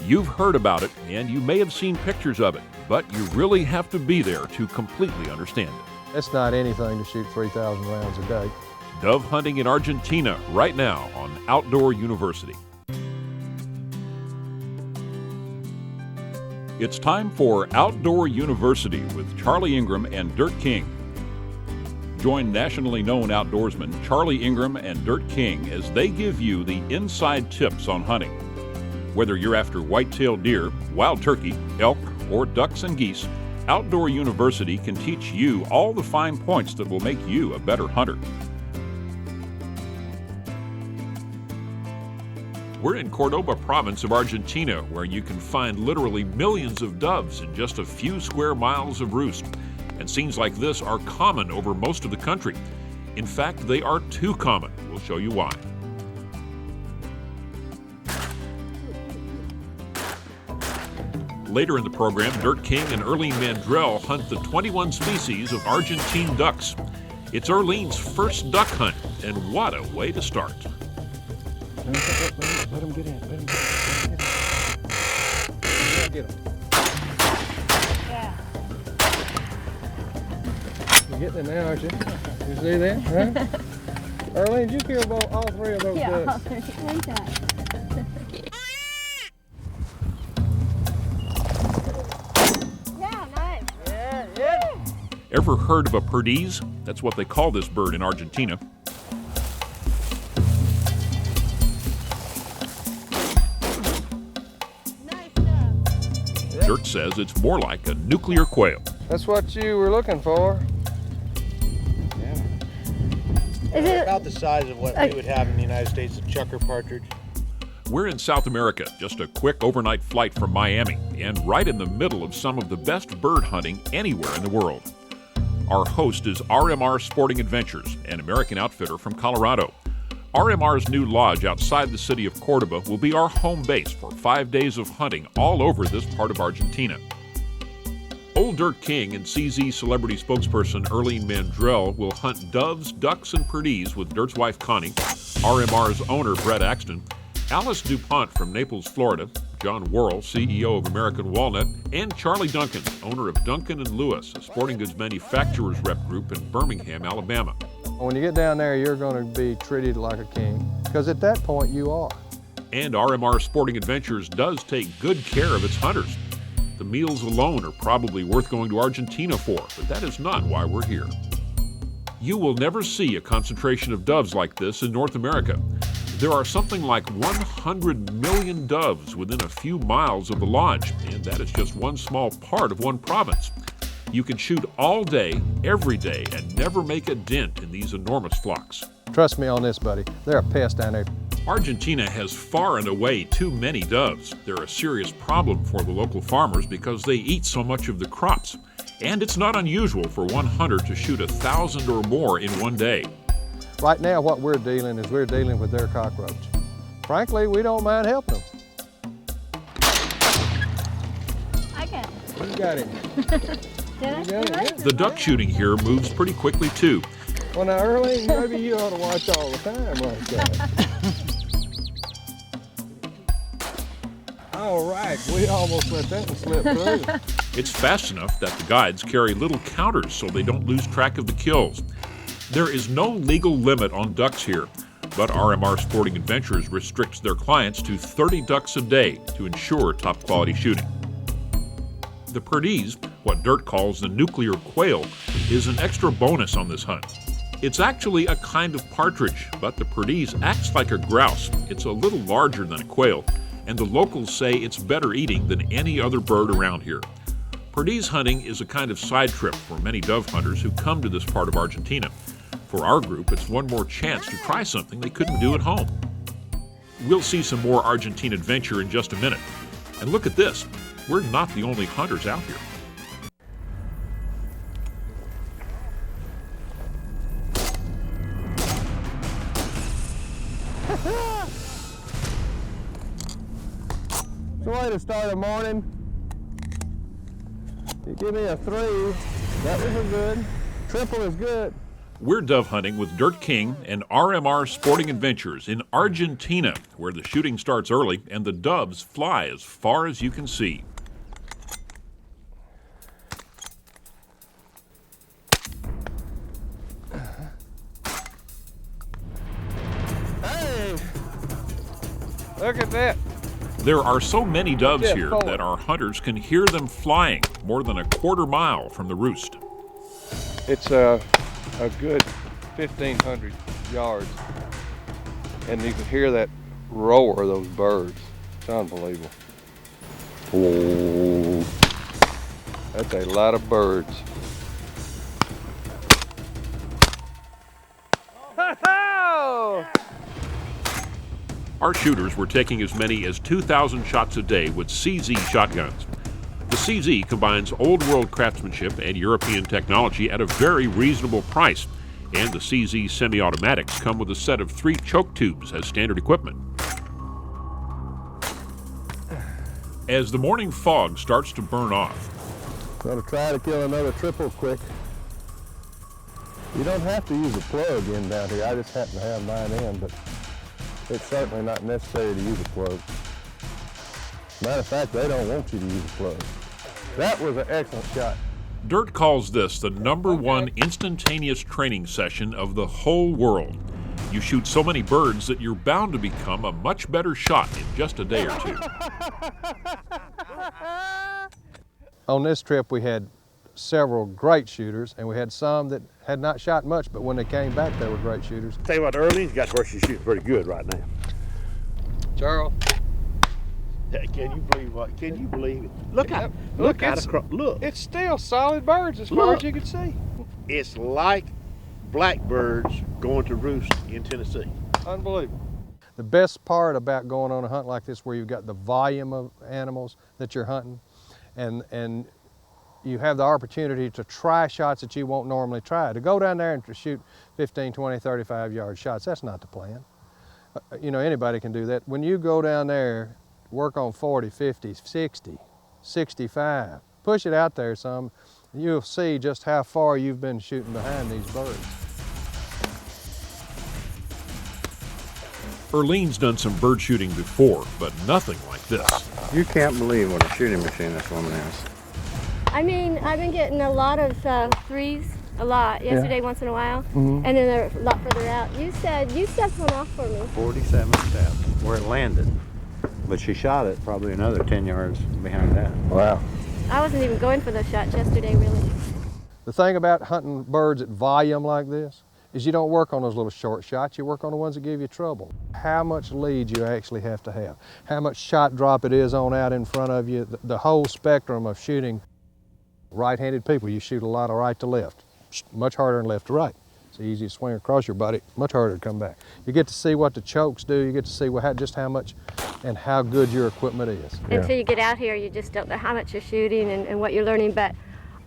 You've heard about it, and you may have seen pictures of it, but you really have to be there to completely understand it. It's not anything to shoot 3,000 rounds a day. Dove hunting in Argentina right now on Outdoor University. It's time for Outdoor University with Charlie Ingram and Dirt King. Join nationally known outdoorsmen Charlie Ingram and Dirt King as they give you the inside tips on hunting. Whether you're after white-tailed deer, wild turkey, elk, or ducks and geese, Outdoor University can teach you all the fine points that will make you a better hunter. We're in Cordoba province of Argentina, where you can find literally millions of doves in just a few square miles of roost. And scenes like this are common over most of the country. In fact, they are too common. We'll show you why. Later in the program, Dirt King and Erlene Mandrell hunt the 21 species of Argentine ducks. It's Erlene's first duck hunt, and what a way to start. Let him get in. Let him get in. Get him. Yeah. You're getting it now, aren't you? You see that? Huh? Erlene, did you kill all three of those ducks? One time. Yeah, nice. Yeah. Ever heard of a Perdiz? That's what they call this bird in Argentina. Dirt says it's more like a nuclear quail. That's what you were looking for. Yeah. Is it About the size of what we would have in the United States, a chucker partridge. We're in South America, just a quick overnight flight from Miami, and right in the middle of some of the best bird hunting anywhere in the world. Our host is RMR Sporting Adventures, an American outfitter from Colorado. RMR's new lodge outside the city of Cordoba will be our home base for 5 days of hunting all over this part of Argentina. Old Dirt King and CZ celebrity spokesperson Erlene Mandrell will hunt doves, ducks, and perdiz with Dirt's wife Connie, RMR's owner Brett Axton, Alice DuPont from Naples, Florida, John Worrell, CEO of American Walnut, and Charlie Duncan, owner of Duncan & Lewis, a sporting goods manufacturers rep group in Birmingham, Alabama. When you get down there, you're going to be treated like a king, because at that point you are. And RMR Sporting Adventures does take good care of its hunters. The meals alone are probably worth going to Argentina for, but that is not why we're here. You will never see a concentration of doves like this in North America. There are something like 100 million doves within a few miles of the lodge, and that is just one small part of one province. You can shoot all day, every day, and never make a dent in these enormous flocks. Trust me on this, buddy. They're a pest down there. Argentina has far and away too many doves. They're a serious problem for the local farmers because they eat so much of the crops. And it's not unusual for one hunter to shoot 1,000 or more in one day. Right now, what we're dealing with their cockroach. Frankly, we don't mind helping them. I got it. You got it. Did I? You got it. The duck shooting here moves pretty quickly too. Well, now, Erlene, maybe you ought to watch all the time like that. All right, we almost let that one slip through. It's fast enough that the guides carry little counters so they don't lose track of the kills. There is no legal limit on ducks here, but RMR Sporting Adventures restricts their clients to 30 ducks a day to ensure top quality shooting. The perdiz, what Dirt calls the nuclear quail, is an extra bonus on this hunt. It's actually a kind of partridge, but the perdiz acts like a grouse. It's a little larger than a quail, and the locals say it's better eating than any other bird around here. Perdiz hunting is a kind of side trip for many dove hunters who come to this part of Argentina. For our group, it's one more chance to try something they couldn't do at home. We'll see some more Argentine adventure in just a minute. And look at this, we're not the only hunters out here. It's a way to start a morning. You give me a 3, that was a good. Triple is good. We're dove hunting with Dirt King and RMR Sporting Adventures in Argentina, where the shooting starts early and the doves fly as far as you can see. Hey! Look at that. There are so many doves Yeah, here forward. that our hunters can hear them flying more than a quarter mile from the roost. It's a good 1,500 yards, and you can hear that roar of those birds. It's unbelievable. Whoa. That's a lot of birds. Our shooters were taking as many as 2,000 shots a day with CZ shotguns. The CZ combines old world craftsmanship and European technology at a very reasonable price, and the CZ semi-automatics come with a set of 3 choke tubes as standard equipment. As the morning fog starts to burn off, Gonna try to kill another triple quick. You don't have to use a plug in down here. I just happen to have mine in, but it's certainly not necessary to use a plug. Matter of fact, they don't want you to use a plug. That was an excellent shot. Dirt calls this the #1 instantaneous training session of the whole world. You shoot so many birds that you're bound to become a much better shot in just a day or two. On this trip, we had several great shooters, and we had some that had not shot much, but when they came back, they were great shooters. Tell you what, early, you got to where she's shooting pretty good right now. Charles, Can you believe what? Can you believe it? Look out! look, Look out it's- across! Look! it's still solid birds as far Look. as you can see. It's like blackbirds going to roost in Tennessee. Unbelievable. The best part about going on a hunt like this, where you've got the volume of animals that you're hunting, and you have the opportunity to try shots that you won't normally try. To go down there and to shoot 15, 20, 35 yard shots, that's not the plan. You know, anybody can do that. When you go down there, work on 40, 50, 60, 65, push it out there some, you'll see just how far you've been shooting behind these birds. Erlene's done some bird shooting before, but nothing like this. You can't believe what a shooting machine this woman has. I mean, I've been getting a lot of threes, a lot. Yesterday, once in a while, Mhm. and then they're a lot further out. You said you stepped one off for me. 47 steps where it landed. But she shot it probably another 10 yards behind that. Wow. I wasn't even going for those shots yesterday, really. The thing about hunting birds at volume like this is you don't work on those little short shots, you work on the ones that give you trouble. How much lead you actually have to have, how much shot drop it is on out in front of you, the whole spectrum of shooting. Right-handed people, you shoot a lot of right to left, much harder than left to right. It's easy to swing across your body, much harder to come back. You get to see what the chokes do, you get to see just how much and how good your equipment is. Until you get out here, you just don't know how much you're shooting and what you're learning, but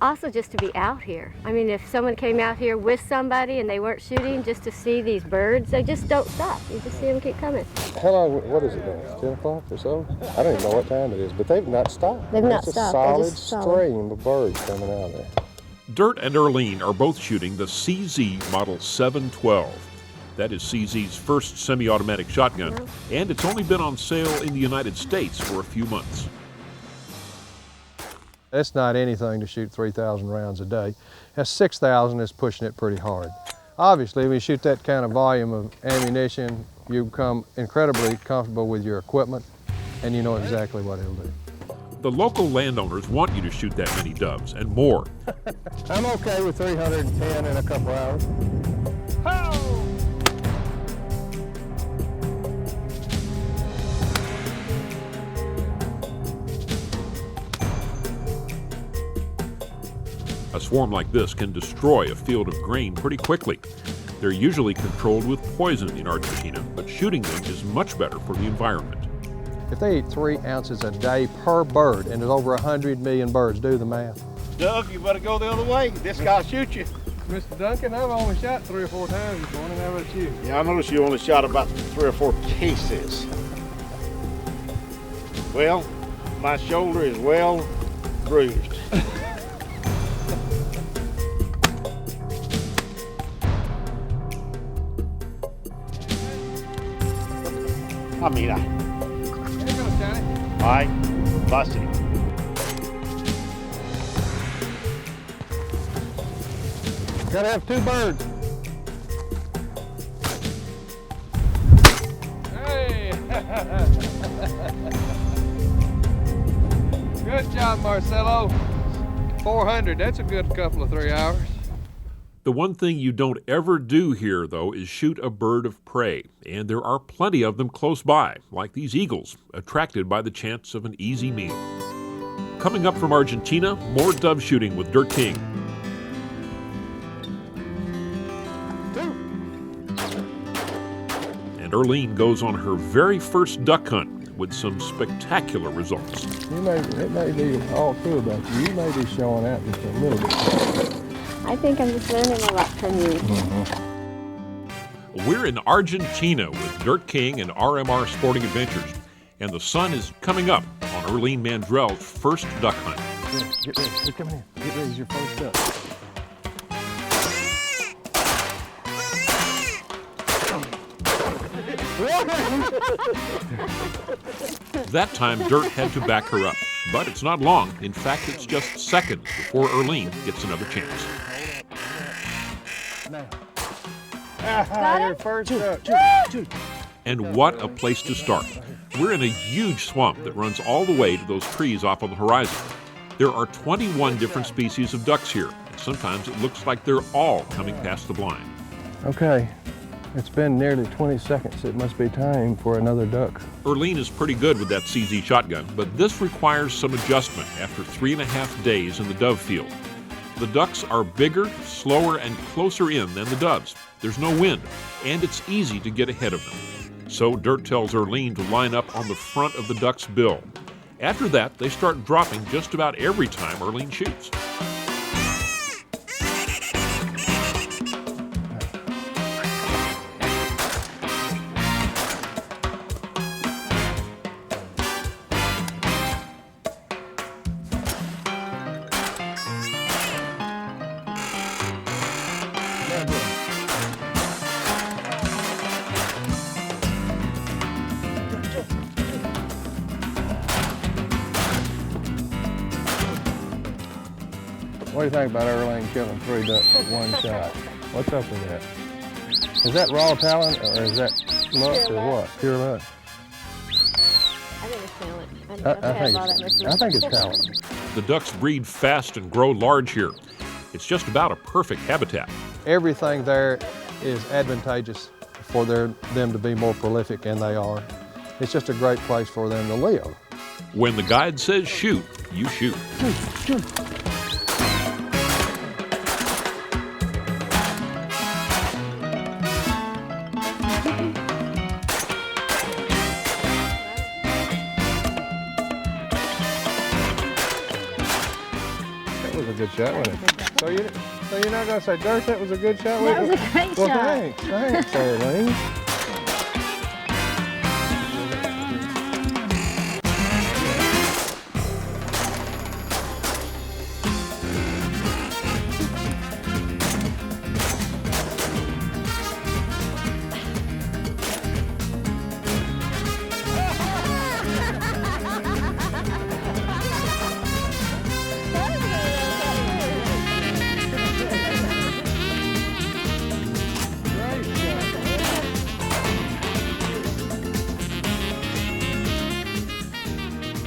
also just to be out here. I mean, if someone came out here with somebody and they weren't shooting, just to see these birds, they just don't stop. You just see them keep coming. How long, what is it now, it's 10 o'clock or so? I don't even know what time it is, but they've not stopped. They've not It's stopped, a they're solid just solid. stream of birds coming out of there. Dirt and Erlene are both shooting the CZ Model 712. That is CZ's first semi-automatic shotgun, and it's only been on sale in the United States for a few months. It's not anything to shoot 3,000 rounds a day. At 6,000 is pushing it pretty hard. Obviously, when you shoot that kind of volume of ammunition, you become incredibly comfortable with your equipment, and you know exactly what it'll do. The local landowners want you to shoot that many doves and more. I'm okay with 310 in a couple hours. A swarm like this can destroy a field of grain pretty quickly. They're usually controlled with poison in Argentina, but shooting them is much better for the environment. If they eat 3 ounces a day per bird, and there's over 100 million birds, do the math. Doug, you better go the other way. This guy'll shoot you. Mr. Duncan, I've only shot 3 or 4 times this morning. How about you? Yeah, I noticed you only shot about 3 or 4 cases. Well, my shoulder is well bruised. I mean, There you go, Johnny. all right, busted him. Gotta have two birds. Hey! Good job, Marcelo. 400, that's a good couple of 3 hours. The one thing you don't ever do here, though, is shoot a bird of prey, and there are plenty of them close by, like these eagles, attracted by the chance of an easy meal. Coming up from Argentina, more dove shooting with Dirt King. And Erlene goes on her very first duck hunt with some spectacular results. It may be all true about you. You may be showing out just a little bit. I think I'm just learning a lot from you. We're in Argentina with Dirt King and RMR Sporting Adventures, and the sun is coming up on Erlene Mandrell's first duck hunt. Get ready. Here, come here. Get ready. It's your first duck. That time, Dirt had to back her up, but it's not long. In fact, it's just seconds before Erlene gets another chance. Your first duck. And what a place to start. We're in a huge swamp that runs all the way to those trees off on the horizon. There are 21 different species of ducks here, and sometimes it looks like they're all coming past the blind. Okay, it's been nearly 20 seconds. It must be time for another duck. Erlene is pretty good with that CZ shotgun, but this requires some adjustment after 3.5 days in the dove field. The ducks are bigger, slower, and closer in than the doves. There's no wind, and it's easy to get ahead of them. So Dirt tells Erlene to line up on the front of the duck's bill. After that, they start dropping just about every time Erlene shoots. What do you think about Erlene killing 3 ducks with one shot? What's up with that? Is that raw talent or is that luck or what? Pure luck? I think it's talent. I think it's talent. The ducks breed fast and grow large here. It's just about a perfect habitat. Everything there is advantageous for them to be more prolific, and they are. It's just a great place for them to live. When the guide says shoot, you shoot. Shoot. That was a good shot, wasn't it? So you're not gonna say, Dirt, that was a good shot? That was a great Well, shot. thanks, Erlene.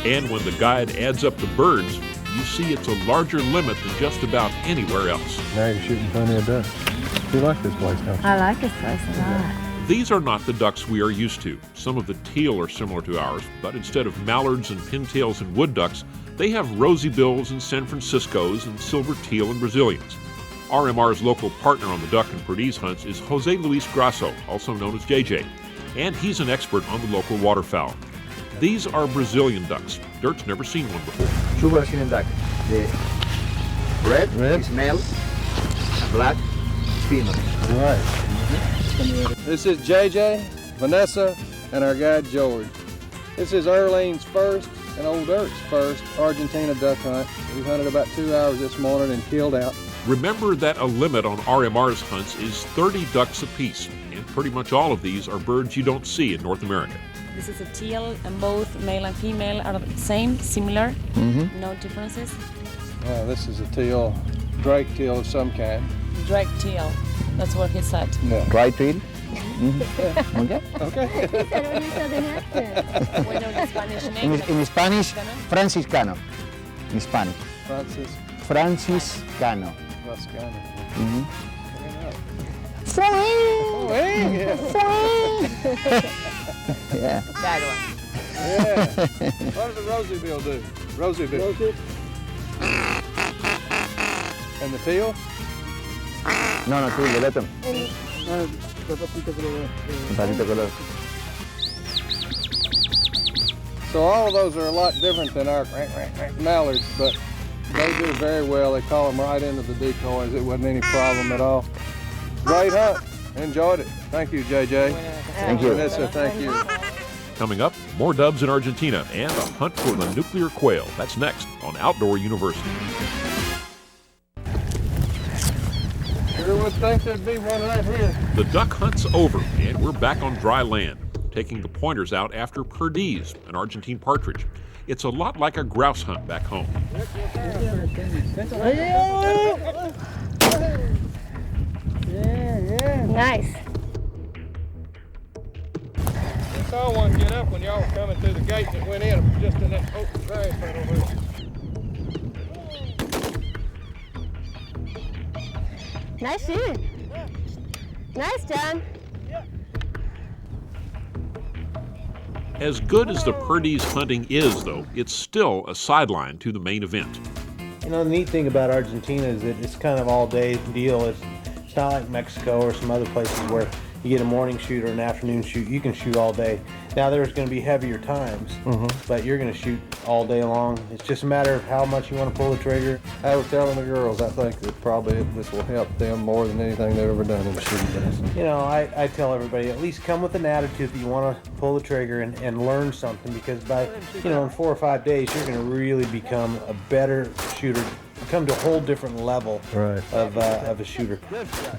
And when the guide adds up the birds, you see it's a larger limit than just about anywhere else. Now you're shooting plenty of ducks. You like this place, don't you? I like this place a lot. These are not the ducks we are used to. Some of the teal are similar to ours, but instead of mallards and pintails and wood ducks, they have rosy bills and San Franciscos and silver teal and Brazilians. RMR's local partner on the duck and Perdiz hunts is Jose Luis Grasso, also known as JJ, and he's an expert on the local waterfowl. These are Brazilian ducks. Dirt's never seen one before. Two Brazilian duck. The red is male, black is female. All right. This is JJ, Vanessa, and our guide George. This is Erlene's first and Old Dirt's first Argentina duck hunt. We hunted about 2 hours this morning and killed out. Remember that a limit on RMR's hunts is 30 ducks apiece, and pretty much all of these are birds you don't see in North America. This is a teal, and both male and female are the same, similar, no differences. This is a teal, Drake teal of some kind. Drake teal, that's what he said. Dry tail. Okay. Okay. He said it with a southern accent. We know the Spanish name. In Spanish, Franciscano. In Spanish. Franciscano. Franciscano. Yeah. That one. Yeah. What does a rosy bill do? Rosy bill. And the teal? No, tú, le letra. Un patito color. So all of those are a lot different than our mallards, but they do very well. They call them right into the decoys. It wasn't any problem at all. Great hunt. Enjoyed it. Thank you, JJ. Thank you. Vanessa, thank you. Coming up, more doves in Argentina and a hunt for the nuclear quail. That's next on Outdoor University. Sure would think there'd be one right here. The duck hunt's over, and we're back on dry land, taking the pointers out after Perdiz, an Argentine partridge. It's a lot like a grouse hunt back home. Nice. I saw one get up when y'all were coming through the gate that went in. It was just in that open grass right over there. Nice shooting. Nice, John. As good as the Perdiz hunting is, though, it's still a sideline to the main event. You know, the neat thing about Argentina is that it's kind of all-day deal. It's not like Mexico or some other places where you get a morning shoot or an afternoon shoot. You can shoot all day. Now there's going to be heavier times, but you're going to shoot all day long. It's just a matter of how much you want to pull the trigger. I was telling the girls, I think that probably this will help them more than anything they've ever done in the shooting business. You know, I tell everybody, at least come with an attitude that you want to pull the trigger and learn something, because by, you know, in 4 or 5 days, you're going to really become a better shooter, come to a whole different level of a shooter.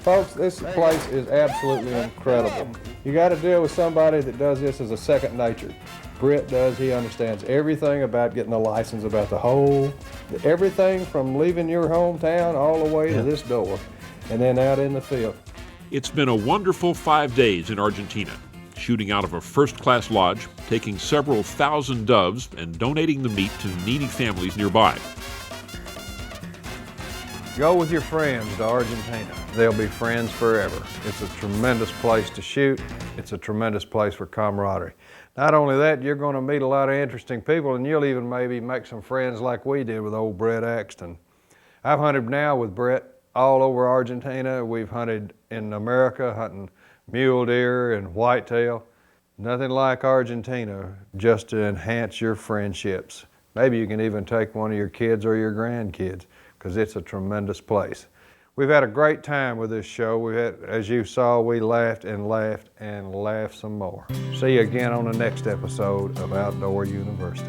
Folks, this place is absolutely incredible. You got to deal with somebody that does this as a second nature. Britt does. He understands everything about getting a license, about the whole, everything from leaving your hometown all the way to this door and then out in the field. It's been a wonderful 5 days in Argentina, shooting out of a first-class lodge, taking several thousand doves, and donating the meat to needy families nearby. Go with your friends to Argentina. They'll be friends forever. It's a tremendous place to shoot. It's a tremendous place for camaraderie. Not only that, you're going to meet a lot of interesting people, and you'll even maybe make some friends like we did with old Brett Axton. I've hunted now with Brett all over Argentina. We've hunted in America, hunting mule deer and whitetail. Nothing like Argentina just to enhance your friendships. Maybe you can even take one of your kids or your grandkids, because it's a tremendous place. We've had a great time with this show. We had, as you saw, we laughed and laughed and laughed some more. See you again on the next episode of Outdoor University.